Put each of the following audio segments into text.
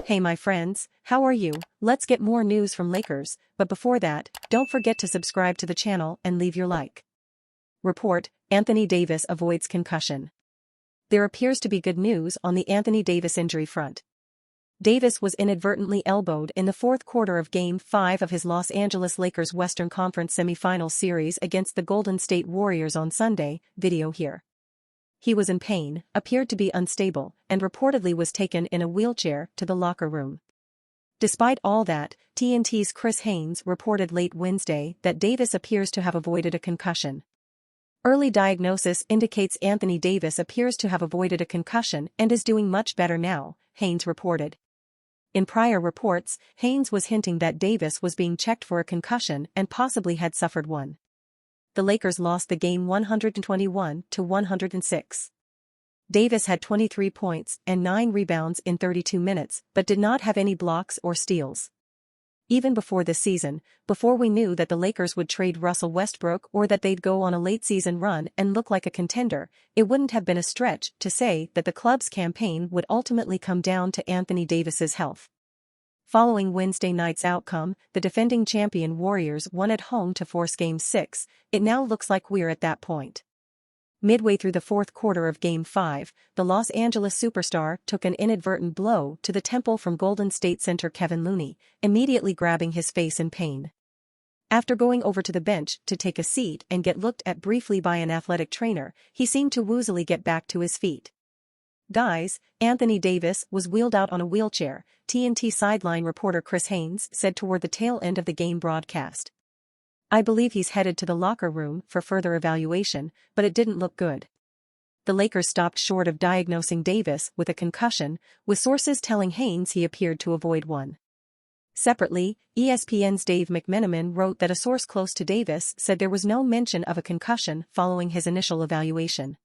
Hey my friends, how are you? Let's get more news from Lakers, but before that, don't forget to subscribe to the channel and leave your like. Report, Anthony Davis avoids concussion. There appears to be good news on the Anthony Davis injury front. Davis was inadvertently elbowed in the fourth quarter of Game 5 of his Los Angeles Lakers Western Conference semifinal series against the Golden State Warriors on Sunday, video here. He was in pain, appeared to be unstable, and reportedly was taken in a wheelchair to the locker room. Despite all that, TNT's Chris Haynes reported late Wednesday that Davis appears to have avoided a concussion. Early diagnosis indicates Anthony Davis appears to have avoided a concussion and is doing much better now, Haynes reported. In prior reports, Haynes was hinting that Davis was being checked for a concussion and possibly had suffered one. The Lakers lost the game 121-106. Davis had 23 points and 9 rebounds in 32 minutes but did not have any blocks or steals. Even before this season, before we knew that the Lakers would trade Russell Westbrook or that they'd go on a late-season run and look like a contender, it wouldn't have been a stretch to say that the club's campaign would ultimately come down to Anthony Davis's health. Following Wednesday night's outcome, the defending champion Warriors won at home to force Game 6, it now looks like we're at that point. Midway through the fourth quarter of Game 5, the Los Angeles superstar took an inadvertent blow to the temple from Golden State center Kevin Looney, immediately grabbing his face in pain. After going over to the bench to take a seat and get looked at briefly by an athletic trainer, he seemed to woozily get back to his feet. "Guys, Anthony Davis was wheeled out on a wheelchair," TNT sideline reporter Chris Haynes said toward the tail end of the game broadcast. "I believe he's headed to the locker room for further evaluation, but it didn't look good." The Lakers stopped short of diagnosing Davis with a concussion, with sources telling Haynes he appeared to avoid one. Separately, ESPN's Dave McMenamin wrote that a source close to Davis said there was no mention of a concussion following his initial evaluation.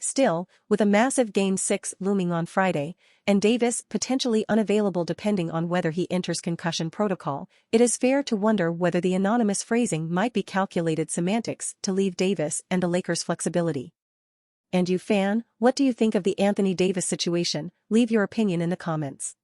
Still, with a massive Game 6 looming on Friday, and Davis potentially unavailable depending on whether he enters concussion protocol, it is fair to wonder whether the anonymous phrasing might be calculated semantics to leave Davis and the Lakers flexibility. And you fan, what do you think of the Anthony Davis situation? Leave your opinion in the comments.